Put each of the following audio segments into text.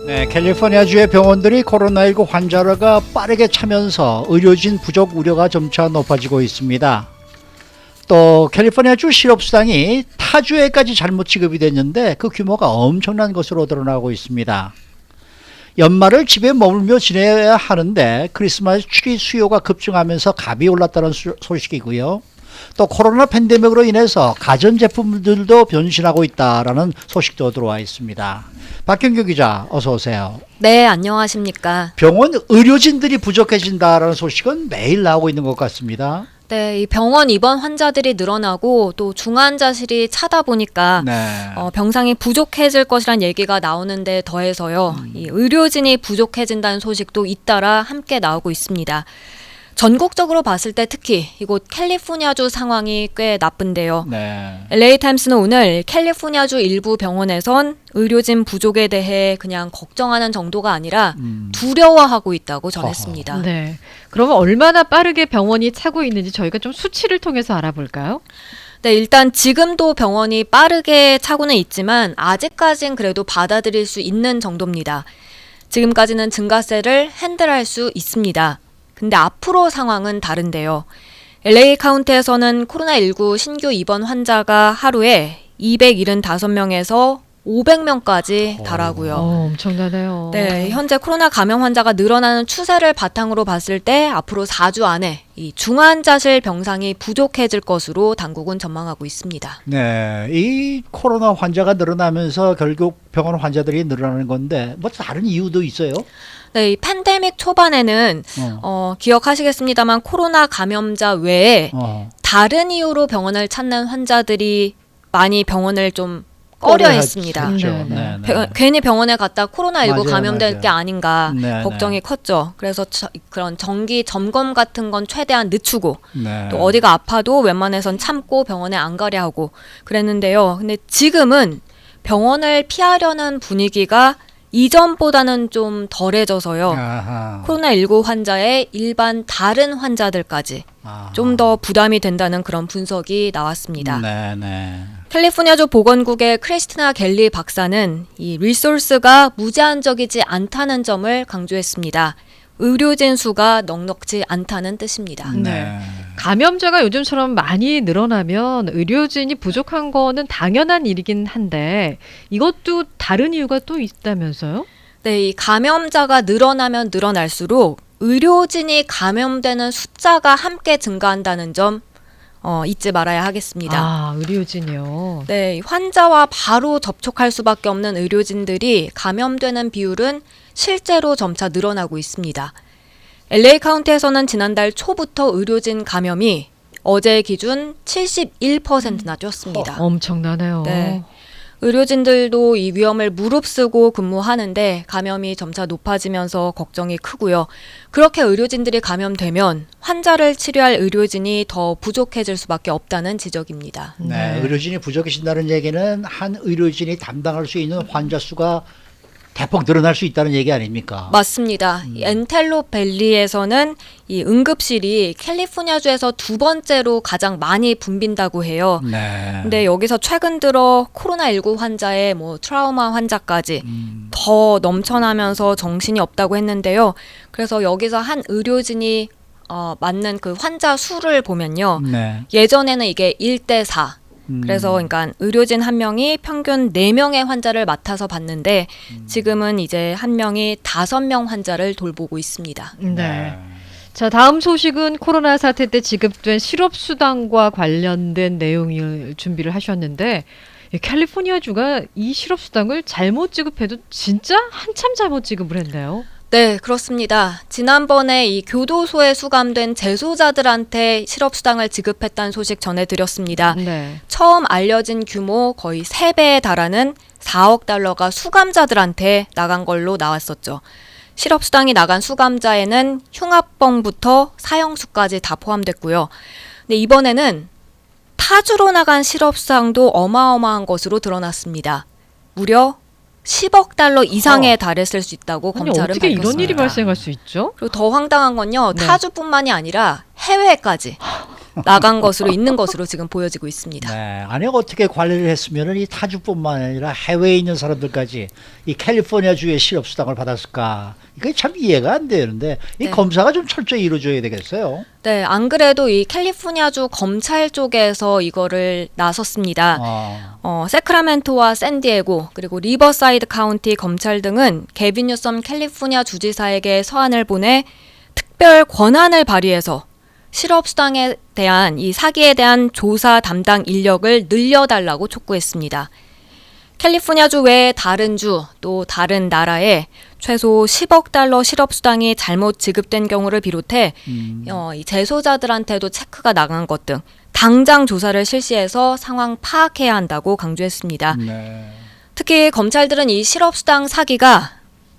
네, 캘리포니아주의 병원들이 코로나19 환자가 빠르게 차면서 의료진 부족 우려가 점차 높아지고 있습니다. 또 캘리포니아주 실업수당이 타주에까지 잘못 지급이 됐는데 그 규모가 엄청난 것으로 드러나고 있습니다. 연말을 집에 머물며 지내야 하는데 크리스마스 트리 수요가 급증하면서 값이 올랐다는 소식이고요. 또 코로나 팬데믹으로 인해서 가전제품들도 변신하고 있다라는 소식도 들어와 있습니다. 박경규 기자, 어서 오세요. 네, 안녕하십니까. 병원 의료진들이 부족해진다라는 소식은 매일 나오고 있는 것 같습니다. 네, 이 병원 입원 환자들이 늘어나고 또 중환자실이 차다 보니까 네. 병상이 부족해질 것이란 얘기가 나오는데 더해서요. 이 의료진이 부족해진다는 소식도 잇따라 함께 나오고 있습니다. 전국적으로 봤을 때 특히 이곳 캘리포니아주 상황이 꽤 나쁜데요. 네. LA 타임스는 오늘 캘리포니아주 일부 병원에선 의료진 부족에 대해 그냥 걱정하는 정도가 아니라 두려워하고 있다고 전했습니다. 네. 그러면 얼마나 빠르게 병원이 차고 있는지 저희가 좀 수치를 통해서 알아볼까요? 네, 일단 지금도 병원이 빠르게 차고는 있지만 아직까진 그래도 받아들일 수 있는 정도입니다. 지금까지는 증가세를 핸들할 수 있습니다. 근데 앞으로 상황은 다른데요. LA 카운티에서는 코로나19 신규 입원 환자가 하루에 275명에서 500명까지 달하고요. 엄청나네요. 네, 현재 코로나 감염 환자가 늘어나는 추세를 바탕으로 봤을 때 앞으로 4주 안에 이 중환자실 병상이 부족해질 것으로 당국은 전망하고 있습니다. 네. 이 코로나 환자가 늘어나면서 결국 병원 환자들이 늘어나는 건데 뭐 다른 이유도 있어요? 네, 이 팬데믹 초반에는 기억하시겠습니다만 코로나 감염자 외에 다른 이유로 병원을 찾는 환자들이 많이 병원을 좀 꺼려했습니다. 네. 괜히 병원에 갔다 코로나19 맞아요, 감염될 맞아요. 게 아닌가 네, 걱정이 컸죠. 그래서 그런 정기 점검 같은 건 최대한 늦추고 네. 또 어디가 아파도 웬만해선 참고 병원에 안 가려 하고 그랬는데요. 근데 지금은 병원을 피하려는 분위기가 이전보다는 좀 덜해져서요. 아하. 코로나19 환자의 일반 다른 환자들까지 아하. 좀 더 부담이 된다는 그런 분석이 나왔습니다. 네. 캘리포니아주 보건국의 크리스티나 갤리 박사는 이 리소스가 무제한적이지 않다는 점을 강조했습니다. 의료진 수가 넉넉지 않다는 뜻입니다. 네. 감염자가 요즘처럼 많이 늘어나면 의료진이 부족한 거는 당연한 일이긴 한데 이것도 다른 이유가 또 있다면서요? 네, 이 감염자가 늘어나면 늘어날수록 의료진이 감염되는 숫자가 함께 증가한다는 점 잊지 말아야 하겠습니다. 아, 의료진이요. 네, 환자와 바로 접촉할 수밖에 없는 의료진들이 감염되는 비율은 실제로 점차 늘어나고 있습니다. LA 카운티에서는 지난달 초부터 의료진 감염이 어제 기준 71%나 뛰었습니다. 엄청나네요. 네. 의료진들도 이 위험을 무릅쓰고 근무하는데 감염이 점차 높아지면서 걱정이 크고요. 그렇게 의료진들이 감염되면 환자를 치료할 의료진이 더 부족해질 수밖에 없다는 지적입니다. 네. 의료진이 부족해진다는 얘기는 한 의료진이 담당할 수 있는 환자 수가 대폭 늘어날 수 있다는 얘기 아닙니까? 맞습니다. 이 엔텔로 밸리에서는 이 응급실이 캘리포니아주에서 두 번째로 가장 많이 붐빈다고 해요. 네. 근데 여기서 최근 들어 코로나19 환자의 트라우마 환자까지 더 넘쳐나면서 정신이 없다고 했는데요. 그래서 여기서 한 의료진이 맞는 그 환자 수를 보면요. 네. 예전에는 이게 1대4. 그래서 그러니까 의료진 한 명이 평균 4명의 환자를 맡아서 봤는데 지금은 이제 한 명이 5명 환자를 돌보고 있습니다. 네. 자, 다음 소식은 코로나 사태 때 지급된 실업수당과 관련된 내용을 준비를 하셨는데 캘리포니아주가 이 실업수당을 잘못 지급해도 진짜 한참 잘못 지급을 했네요. 네, 그렇습니다. 지난번에 이 교도소에 수감된 재소자들한테 실업수당을 지급했다는 소식 전해드렸습니다. 네. 처음 알려진 규모 거의 3배에 달하는 4억 달러가 수감자들한테 나간 걸로 나왔었죠. 실업수당이 나간 수감자에는 흉악범부터 사형수까지 다 포함됐고요. 근데 이번에는 타주로 나간 실업수당도 어마어마한 것으로 드러났습니다. 무려 10억 달러 이상에 달했을 수 있다고 아니, 검찰은 어떻게 밝혔습니다. 이런 일이 발생할 수 있죠? 그리고 더 황당한 건요. 네. 타주뿐만이 아니라 해외까지. 나간 것으로 있는 것으로 지금 보여지고 있습니다. 네, 아니 어떻게 관리를 했으면 이 타주뿐만 아니라 해외에 있는 사람들까지 이 캘리포니아주의 실업수당을 받았을까? 이게 참 이해가 안 되는데 이 네. 검사가 좀 철저히 이루어져야 되겠어요. 네, 안 그래도 이 캘리포니아주 검찰 쪽에서 이거를 나섰습니다. 세크라멘토와 샌디에고 그리고 리버사이드 카운티 검찰 등은 게빈 뉴섬 캘리포니아 주지사에게 서한을 보내 특별 권한을 발휘해서 실업수당에 대한 이 사기에 대한 조사 담당 인력을 늘려달라고 촉구했습니다. 캘리포니아주 외에 다른 주 또 다른 나라에 최소 10억 달러 실업수당이 잘못 지급된 경우를 비롯해 이 재소자들한테도 체크가 나간 것 등 당장 조사를 실시해서 상황 파악해야 한다고 강조했습니다. 네. 특히 검찰들은 이 실업수당 사기가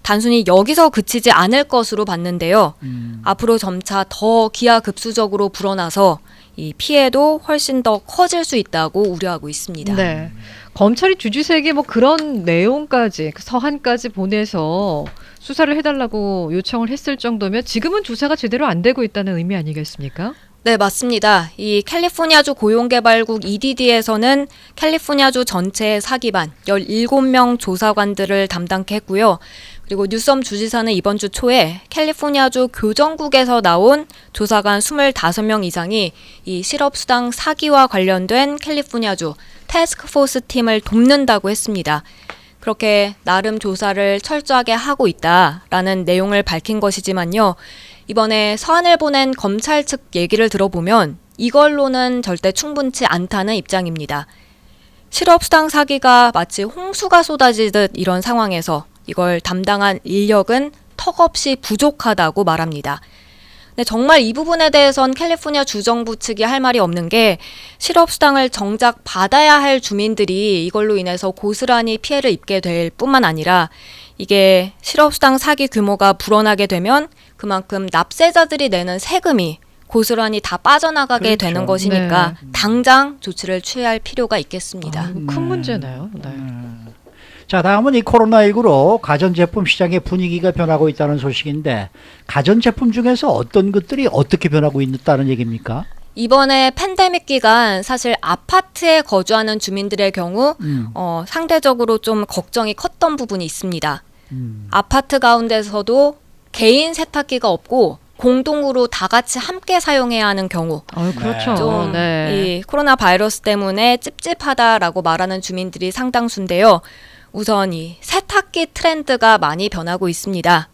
단순히 여기서 그치지 않을 것으로 봤는데요. 앞으로 점차 더 기하급수적으로 불어나서 이 피해도 훨씬 더 커질 수 있다고 우려하고 있습니다. 네. 검찰이 주지사에게 뭐 그런 내용까지 그 서한까지 보내서 수사를 해달라고 요청을 했을 정도면 지금은 조사가 제대로 안 되고 있다는 의미 아니겠습니까? 네, 맞습니다. 이 캘리포니아주 고용개발국 EDD에서는 캘리포니아주 전체의 사기반 17명 조사관들을 담당케 했고요. 그리고 뉴섬 주지사는 이번 주 초에 캘리포니아주 교정국에서 나온 조사관 25명 이상이 이 실업수당 사기와 관련된 캘리포니아주 태스크포스 팀을 돕는다고 했습니다. 그렇게 나름 조사를 철저하게 하고 있다라는 내용을 밝힌 것이지만요. 이번에 서한을 보낸 검찰 측 얘기를 들어보면 이걸로는 절대 충분치 않다는 입장입니다. 실업수당 사기가 마치 홍수가 쏟아지듯 이런 상황에서 이걸 담당한 인력은 턱없이 부족하다고 말합니다. 근데 정말 이 부분에 대해선 캘리포니아 주정부 측이 할 말이 없는 게 실업수당을 정작 받아야 할 주민들이 이걸로 인해서 고스란히 피해를 입게 될 뿐만 아니라 이게 실업수당 사기 규모가 불어나게 되면 그만큼 납세자들이 내는 세금이 고스란히 다 빠져나가게 그렇죠. 되는 것이니까 당장 조치를 취할 필요가 있겠습니다. 큰 문제네요. 네. 자, 다음은 이 코로나19로 가전제품 시장의 분위기가 변하고 있다는 소식인데 가전제품 중에서 어떤 것들이 어떻게 변하고 있다는 얘기입니까? 이번에 팬데믹 기간 사실 아파트에 거주하는 주민들의 경우 상대적으로 좀 걱정이 컸던 부분이 있습니다. 아파트 가운데서도 개인 세탁기가 없고 공동으로 다 같이 함께 사용해야 하는 경우 그렇죠. 좀 네. 이 코로나 바이러스 때문에 찝찝하다라고 말하는 주민들이 상당수인데요. 우선 이 세탁기 트렌드가 많이 변하고 있습니다.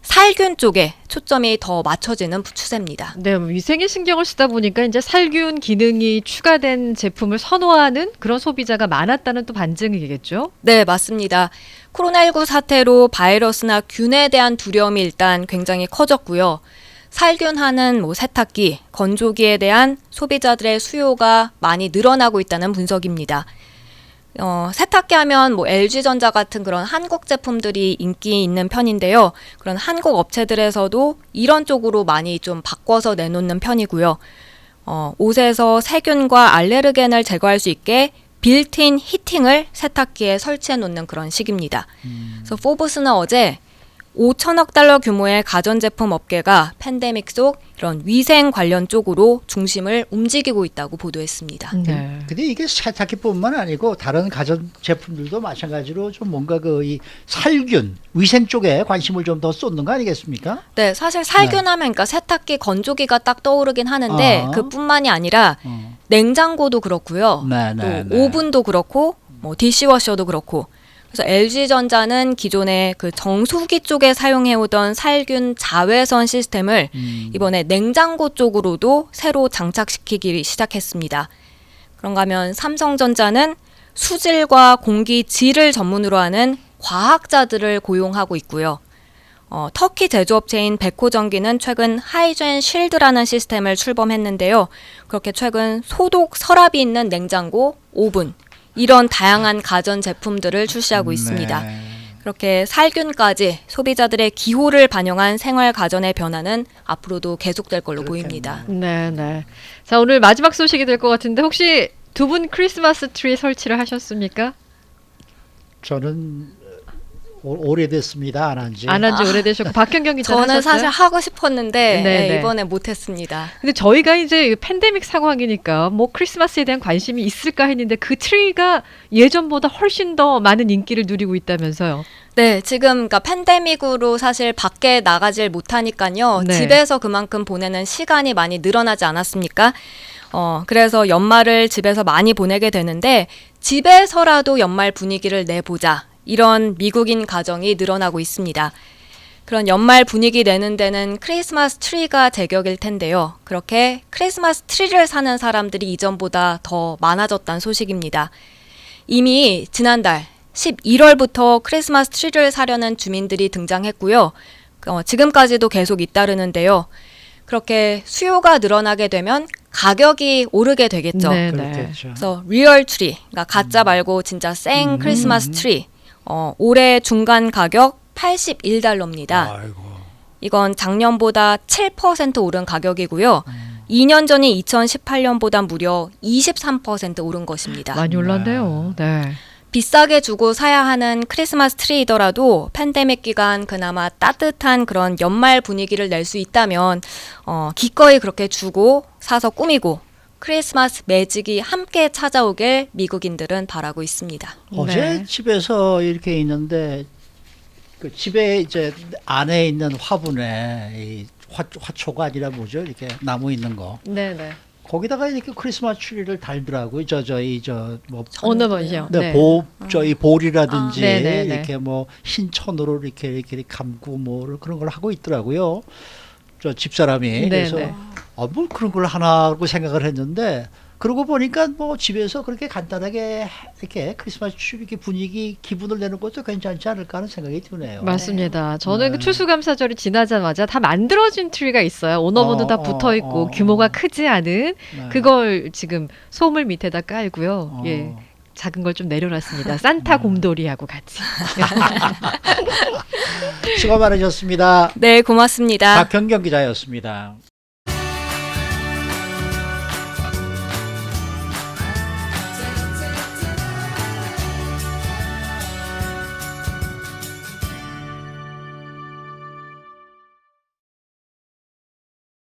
살균 쪽에 초점이 더 맞춰지는 추세입니다. 네, 위생에 신경을 쓰다 보니까 이제 살균 기능이 추가된 제품을 선호하는 그런 소비자가 많았다는 또 반증이겠죠? 네, 맞습니다. 코로나19 사태로 바이러스나 균에 대한 두려움이 일단 굉장히 커졌고요. 살균하는 세탁기, 건조기에 대한 소비자들의 수요가 많이 늘어나고 있다는 분석입니다. 세탁기 하면 LG전자 같은 그런 한국 제품들이 인기 있는 편인데요. 그런 한국 업체들에서도 이런 쪽으로 많이 좀 바꿔서 내놓는 편이고요. 옷에서 세균과 알레르겐을 제거할 수 있게 빌트인 히팅을 세탁기에 설치해 놓는 그런 식입니다. 그래서 포브스는 어제 5천억 달러 규모의 가전제품 업계가 팬데믹 속 이런 위생 관련 쪽으로 중심을 움직이고 있다고 보도했습니다. 네. 근데 이게 세탁기뿐만 아니고 다른 가전 제품들도 마찬가지로 좀 뭔가 이 살균, 위생 쪽에 관심을 좀 더 쏟는 거 아니겠습니까? 네, 사실 살균하면 그러니까 세탁기, 건조기가 딱 떠오르긴 하는데 그뿐만이 아니라 냉장고도 그렇고요. 또 오븐도 그렇고 디시워셔도 그렇고. 그래서 LG전자는 기존에 그 정수기 쪽에 사용해오던 살균 자외선 시스템을 이번에 냉장고 쪽으로도 새로 장착시키기 시작했습니다. 그런가 하면 삼성전자는 수질과 공기 질을 전문으로 하는 과학자들을 고용하고 있고요. 터키 제조업체인 베코전기는 최근 하이젠 쉴드라는 시스템을 출범했는데요. 그렇게 최근 소독 서랍이 있는 냉장고, 오븐, 이런 다양한 가전 제품들을 출시하고 있습니다. 그렇게 살균까지 소비자들의 기호를 반영한 생활 가전의 변화는 앞으로도 계속될 걸로 보입니다. 네, 네. 자, 오늘 마지막 소식이 될 것 같은데 혹시 두 분 크리스마스 트리 설치를 하셨습니까? 저는 오래됐습니다. 안 한지. 안 한 지 오래되셨고 박현경 기자 저는 하셨어요? 사실 하고 싶었는데 네, 네. 이번에 못했습니다. 근데 저희가 이제 팬데믹 상황이니까 뭐 크리스마스에 대한 관심이 있을까 했는데 그 트리가 예전보다 훨씬 더 많은 인기를 누리고 있다면서요. 네, 지금 그러니까 팬데믹으로 사실 밖에 나가질 못하니까요. 네. 집에서 그만큼 보내는 시간이 많이 늘어나지 않았습니까? 그래서 연말을 집에서 많이 보내게 되는데 집에서라도 연말 분위기를 내보자. 이런 미국인 가정이 늘어나고 있습니다. 그런 연말 분위기 내는 데는 크리스마스 트리가 제격일 텐데요. 그렇게 크리스마스 트리를 사는 사람들이 이전보다 더 많아졌다는 소식입니다. 이미 지난달 11월부터 크리스마스 트리를 사려는 주민들이 등장했고요. 지금까지도 계속 잇따르는데요. 그렇게 수요가 늘어나게 되면 가격이 오르게 되겠죠. 네, 네. 그렇겠죠. 그래서 리얼 트리, 그러니까 가짜 말고 진짜 생 크리스마스 트리. 올해 중간 가격 $81입니다. 아이고. 이건 작년보다 7% 오른 가격이고요. 2년 전인 2018년보다 무려 23% 오른 것입니다. 많이 올랐네요. 네. 비싸게 주고 사야 하는 크리스마스 트리이더라도 팬데믹 기간 그나마 따뜻한 그런 연말 분위기를 낼 수 있다면 기꺼이 그렇게 주고 사서 꾸미고 크리스마스 매직이 함께 찾아오길 미국인들은 바라고 있습니다. 어제 네. 집에서 이렇게 있는데 그 집에 이제 안에 있는 화분에 이 화초가 아니라 뭐죠? 이렇게 나무 있는 거. 네, 네. 거기다가 이렇게 크리스마스 트리를 달더라고요. 뭐 오너먼이요. 네, 저희 볼이라든지 네, 네, 네. 이렇게 뭐 흰 천으로 이렇게 감고 뭐 그런 걸 하고 있더라고요. 저 집사람이 네, 그래서 네. 뭐 그런 걸 하나고 생각을 했는데 그러고 보니까 뭐 집에서 그렇게 간단하게 이렇게 크리스마스 트리 이렇게 분위기 기분을 내는 것도 괜찮지 않을까 하는 생각이 드네요. 맞습니다. 저는 네. 그 추수감사절이 지나자마자 다 만들어진 트리가 있어요. 오너먼도 다 붙어 있고 규모가 크지 않은 네. 그걸 지금 소물 밑에다 깔고요. 예. 작은 걸 좀 내려놨습니다. 산타 곰돌이하고 같이. 수고 많으셨습니다. 네, 고맙습니다. 박현경 기자였습니다.